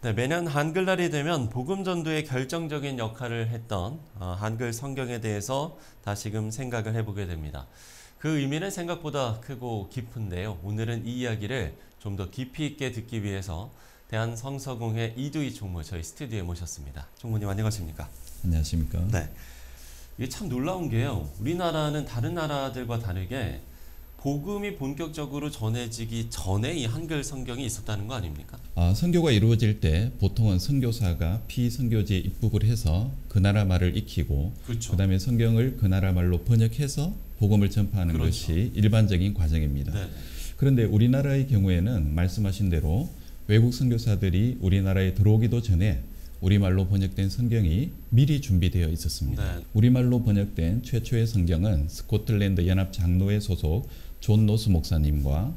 네, 매년 한글날이 되면 복음 전도에 결정적인 역할을 했던 한글 성경에 대해서 다시금 생각을 해보게 됩니다. 그 의미는 생각보다 크고 깊은데요. 오늘은 이 이야기를 좀 더 깊이 있게 듣기 위해서 대한성서공회 이두희 총무 저희 스튜디오에 모셨습니다. 총무님 안녕하십니까? 안녕하십니까? 네, 이게 참 놀라운 게요. 우리나라는 다른 나라들과 다르게 복음이 본격적으로 전해지기 전에 이 한글 성경이 있었다는 거 아닙니까? 선교가 이루어질 때 보통은 선교사가 피선교지에 입국을 해서 그 나라 말을 익히고 그렇죠. 그다음에 성경을 그 나라 말로 번역해서 복음을 전파하는 그렇죠. 것이 일반적인 과정입니다. 네. 그런데 우리나라의 경우에는 말씀하신 대로 외국 선교사들이 우리나라에 들어오기도 전에 우리말로 번역된 성경이 미리 준비되어 있었습니다. 네. 우리말로 번역된 최초의 성경은 스코틀랜드 연합 장로회 소속 존 노스 목사님과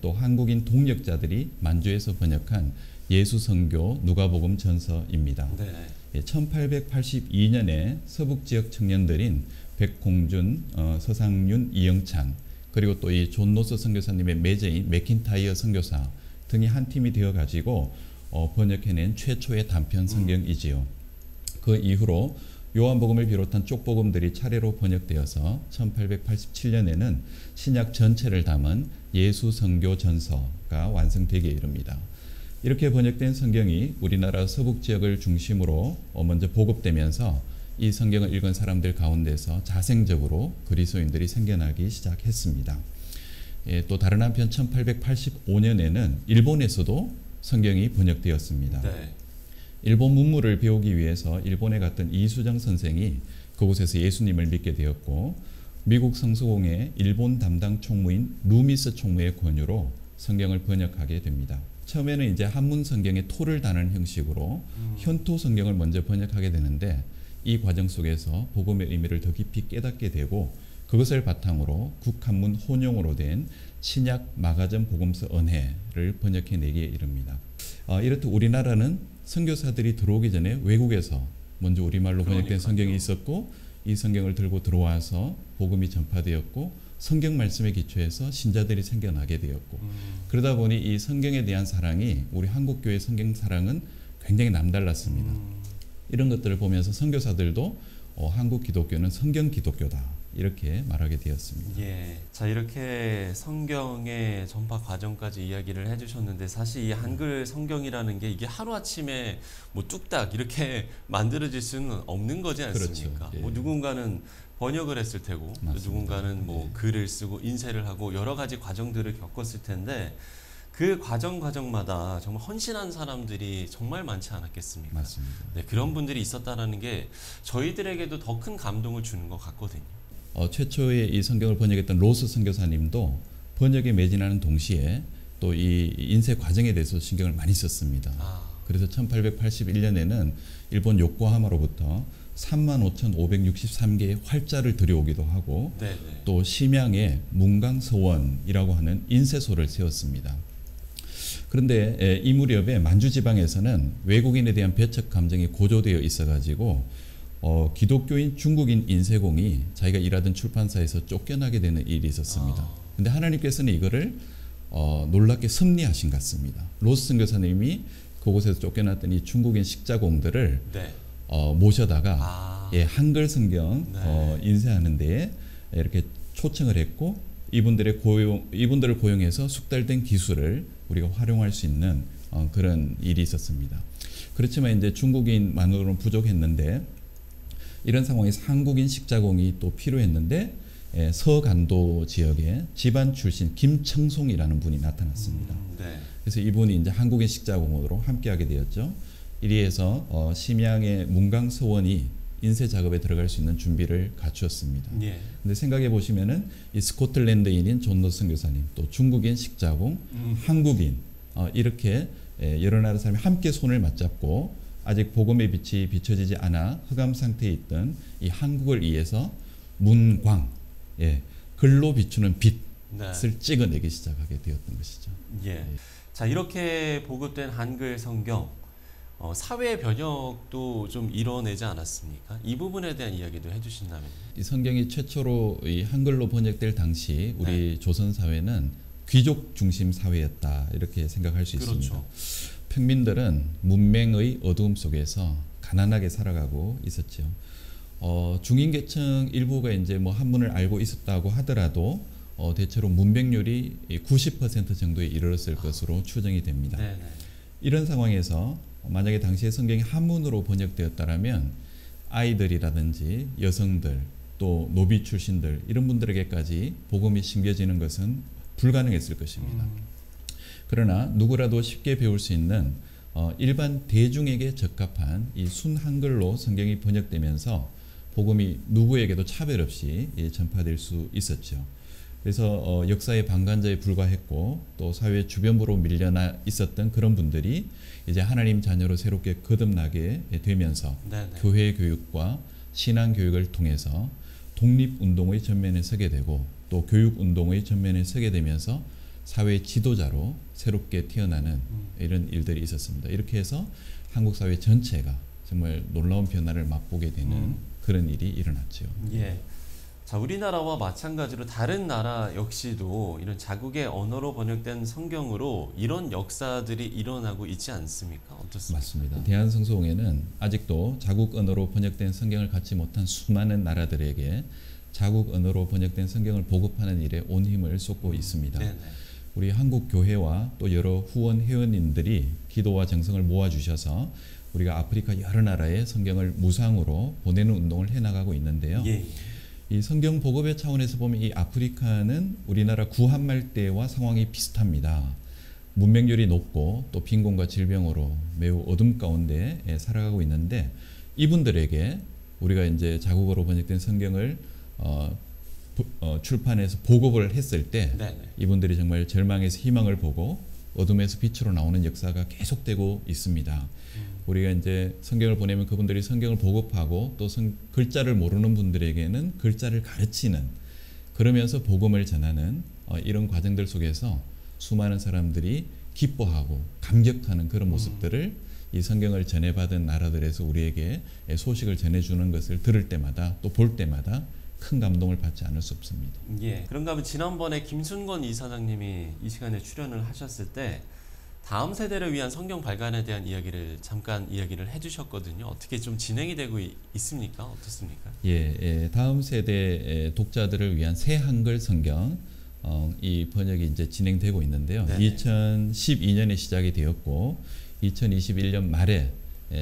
또 한국인 동역자들이 만주에서 번역한 예수선교 누가복음 전서입니다. 네. 1882년에 서북지역 청년들인 백홍준, 서상윤, 이영찬 그리고 또 이 존 노스 선교사님의 매제인 맥킨타이어 선교사 등이 한 팀이 되어 가지고 번역해낸 최초의 단편 성경이지요. 그 이후로 요한복음을 비롯한 쪽복음들이 차례로 번역되어서 1887년에는 신약 전체를 담은 예수선교 전서가 완성되기에 이릅니다. 이렇게 번역된 성경이 우리나라 서북지역을 중심으로 먼저 보급되면서 이 성경을 읽은 사람들 가운데서 자생적으로 그리스도인들이 생겨나기 시작했습니다. 또 다른 한편 1885년에는 일본에서도 성경이 번역되었습니다. 네. 일본 문물을 배우기 위해서 일본에 갔던 이수정 선생이 그곳에서 예수님을 믿게 되었고 미국 성서공회 일본 담당 총무인 루미스 총무의 권유로 성경을 번역하게 됩니다. 처음에는 이제 한문 성경의 토를 다는 형식으로 현토 성경을 먼저 번역하게 되는데 이 과정 속에서 복음의 의미를 더 깊이 깨닫게 되고 그것을 바탕으로 국한문 혼용으로 된 신약 마가전 복음서 언해를 번역해내기에 이릅니다. 이렇듯 우리나라는 선교사들이 들어오기 전에 외국에서 먼저 우리말로 번역된 성경이 있었고 이 성경을 들고 들어와서 복음이 전파되었고 성경 말씀에 기초해서 신자들이 생겨나게 되었고 그러다 보니 이 성경에 대한 사랑이 우리 한국교회 성경 사랑은 굉장히 남달랐습니다. 이런 것들을 보면서 선교사들도 한국 기독교는 성경 기독교다 이렇게 말하게 되었습니다. 예. 자, 이렇게 성경의 전파 과정까지 이야기를 해주셨는데 사실 이 한글 성경이라는 게 이게 하루아침에 뭐 뚝딱 이렇게 만들어질 수는 없는 거지 않습니까? 그렇죠. 예. 뭐 누군가는 번역을 했을 테고 또 누군가는 뭐 예. 글을 쓰고 인쇄를 하고 여러 가지 과정들을 겪었을 텐데 그 과정마다 정말 헌신한 사람들이 정말 많지 않았겠습니까? 맞습니다. 네, 그런 분들이 있었다라는 게 저희들에게도 더 큰 감동을 주는 것 같거든요. 최초에 이 성경을 번역했던 로스 선교사님도 번역에 매진하는 동시에 또 이 인쇄 과정에 대해서 신경을 많이 썼습니다. 그래서 1881년에는 일본 요코하마로부터 35,563개의 활자를 들여오기도 하고 네네. 또 심양에 문강서원이라고 하는 인쇄소를 세웠습니다. 그런데 이 무렵에 만주 지방에서는 외국인에 대한 배척 감정이 고조되어 있어가지고 기독교인 중국인 인쇄공이 자기가 일하던 출판사에서 쫓겨나게 되는 일이 있었습니다. 근데 하나님께서는 이거를 놀랍게 섭리하신 것 같습니다. 로스 선교사님이 그곳에서 쫓겨났던 이 중국인 식자공들을 네. 모셔다가 한글 성경 네. 인쇄하는 데에 이렇게 초청을 했고 이분들을 고용해서 숙달된 기술을 우리가 활용할 수 있는 그런 일이 있었습니다. 그렇지만 이제 중국인만으로는 부족했는데 이런 상황에서 한국인 식자공이 또 필요했는데 서간도 지역에 집안 출신 김청송이라는 분이 나타났습니다. 네. 그래서 이분이 이제 한국인 식자공으로 함께하게 되었죠. 이리해서 심양의 문강서원이 인쇄 작업에 들어갈 수 있는 준비를 갖추었습니다. 예. 근데 생각해 보시면은 이 스코틀랜드인인 존 노스 선교사님, 또 중국인 식자공, 한국인 이렇게 여러 나라 사람이 함께 손을 맞잡고 아직 복음의 빛이 비춰지지 않아 흑암 상태에 있던 이 한국을 위해서 문광, 글로 비추는 빛을 찍어내기 시작하게 되었던 것이죠. 예. 자, 이렇게 보급된 한글 성경 사회 변혁도 좀 이뤄내지 않았습니까? 이 부분에 대한 이야기도 해주신다면요. 이 성경이 최초로 이 한글로 번역될 당시 우리 조선 사회는 귀족 중심 사회였다 이렇게 생각할 수 있습니다. 그렇죠. 평민들은 문맹의 어두움 속에서 가난하게 살아가고 있었죠. 중인계층 일부가 이제 뭐 한문을 알고 있었다고 하더라도 대체로 문맹률이 90% 정도에 이르렀을 것으로 추정이 됩니다. 네네. 이런 상황에서 만약에 당시에 성경이 한문으로 번역되었다면 아이들이라든지 여성들 또 노비 출신들 이런 분들에게까지 복음이 심겨지는 것은 불가능했을 것입니다. 그러나 누구라도 쉽게 배울 수 있는 일반 대중에게 적합한 이 순한글로 성경이 번역되면서 복음이 누구에게도 차별 없이 전파될 수 있었죠. 그래서 역사의 방관자에 불과했고 또 사회 주변부로 밀려나 있었던 그런 분들이 이제 하나님 자녀로 새롭게 거듭나게 되면서 네네. 교회 교육과 신앙 교육을 통해서 독립운동의 전면에 서게 되고 또 교육운동의 전면에 서게 되면서 사회 지도자로 새롭게 태어나는 이런 일들이 있었습니다. 이렇게 해서 한국 사회 전체가 정말 놀라운 변화를 맛보게 되는 그런 일이 일어났죠. 예. 자, 우리나라와 마찬가지로 다른 나라 역시도 이런 자국의 언어로 번역된 성경으로 이런 역사들이 일어나고 있지 않습니까? 어떻습니까? 맞습니다. 대한성서공회는 아직도 자국 언어로 번역된 성경을 갖지 못한 수많은 나라들에게 자국 언어로 번역된 성경을 보급하는 일에 온 힘을 쏟고 있습니다. 네네. 우리 한국 교회와 또 여러 후원 회원님들이 기도와 정성을 모아주셔서 우리가 아프리카 여러 나라에 성경을 무상으로 보내는 운동을 해나가고 있는데요. 예. 이 성경 보급의 차원에서 보면 이 아프리카는 우리나라 구한말 때와 상황이 비슷합니다. 문맹률이 높고 또 빈곤과 질병으로 매우 어둠 가운데 살아가고 있는데 이분들에게 우리가 이제 자국어로 번역된 성경을 출판해서 보급을 했을 때 네네. 이분들이 정말 절망에서 희망을 보고 어둠에서 빛으로 나오는 역사가 계속되고 있습니다. 우리가 이제 성경을 보내면 그분들이 성경을 보급하고 또 글자를 모르는 분들에게는 글자를 가르치는 그러면서 복음을 전하는 이런 과정들 속에서 수많은 사람들이 기뻐하고 감격하는 그런 모습들을 이 성경을 전해받은 나라들에서 우리에게 소식을 전해주는 것을 들을 때마다 또 볼 때마다 큰 감동을 받지 않을 수 없습니다. 예. 그런가 하면 지난번에 김순건 이사장님이 이 시간에 출연을 하셨을 때 다음 세대를 위한 성경 발간에 대한 이야기를 잠깐 이야기를 해주셨거든요. 어떻게 좀 진행이 되고 있습니까? 어떻습니까? 예, 다음 세대 독자들을 위한 새 한글 성경 이 번역이 이제 진행되고 있는데요. 네네. 2012년에 시작이 되었고 2021년 말에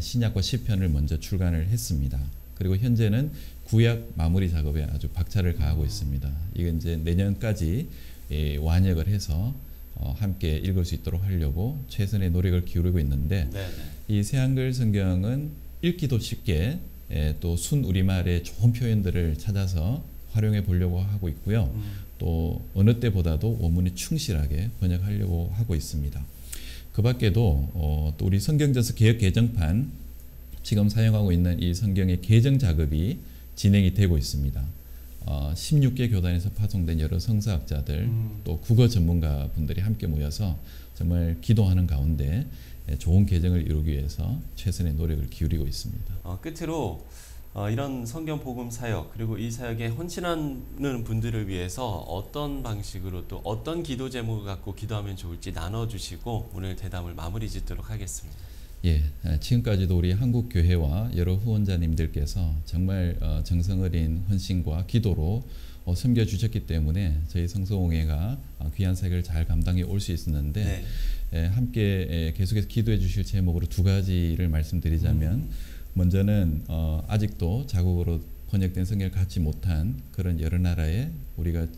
신약과 시편을 먼저 출간을 했습니다. 그리고 현재는 구약 마무리 작업에 아주 박차를 가하고 있습니다. 이건 이제 내년까지 완역을 해서 함께 읽을 수 있도록 하려고 최선의 노력을 기울이고 있는데 네네. 이 새한글 성경은 읽기도 쉽게 또 순우리말의 좋은 표현들을 찾아서 활용해 보려고 하고 있고요. 또 어느 때보다도 원문이 충실하게 번역하려고 하고 있습니다. 그 밖에도 또 우리 성경전서 개역 개정판 지금 사용하고 있는 이 성경의 개정 작업이 진행이 되고 있습니다. 16개 교단에서 파송된 여러 성서학자들 또 국어 전문가 분들이 함께 모여서 정말 기도하는 가운데 좋은 개정을 이루기 위해서 최선의 노력을 기울이고 있습니다. 끝으로 이런 성경 복음 사역 그리고 이 사역에 헌신하는 분들을 위해서 어떤 방식으로 또 어떤 기도 제목을 갖고 기도하면 좋을지 나눠주시고 오늘 대담을 마무리 짓도록 하겠습니다. 예, 지금까지도 우리 한국 교회와 여러 후원자님들께서 정말 정성 어린 헌신과 기도로 섬겨주셨기 때문에 저희 성서공회가 귀한 사역을 잘 감당해 올 수 있었는데 네. 함께 계속해서 기도해 주실 제목으로 두 가지를 말씀드리자면 먼저는 아직도 자국어로 번역된 성경을 갖지 못한 그런 여러 나라에 우리가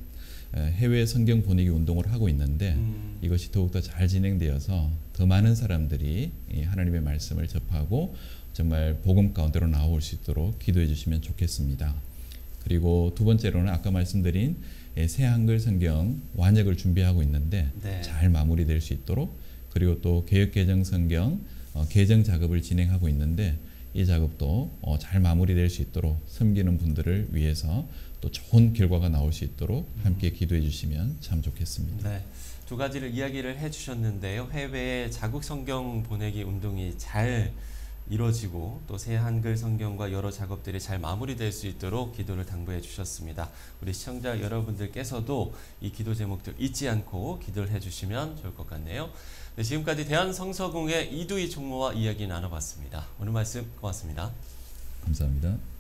해외 성경 보내기 운동을 하고 있는데 이것이 더욱더 잘 진행되어서 더 많은 사람들이 하나님의 말씀을 접하고 정말 복음 가운데로 나올 수 있도록 기도해 주시면 좋겠습니다. 그리고 두 번째로는 아까 말씀드린 새 한글 성경 완역을 준비하고 있는데 네. 잘 마무리될 수 있도록 그리고 또 개역 개정 성경 개정 작업을 진행하고 있는데 이 작업도 잘 마무리될 수 있도록 섬기는 분들을 위해서 또 좋은 결과가 나올 수 있도록 함께 기도해 주시면 참 좋겠습니다. 네, 두 가지를 이야기를 해주셨는데요. 해외에 자국 성경 보내기 운동이 잘 이루어지고 또 새 한글 성경과 여러 작업들이 잘 마무리될 수 있도록 기도를 당부해 주셨습니다. 우리 시청자 여러분들께서도 이 기도 제목들 잊지 않고 기도를 해주시면 좋을 것 같네요. 네, 지금까지 대한성서공회 이두희 총무와 이야기 나눠봤습니다. 오늘 말씀 고맙습니다. 감사합니다.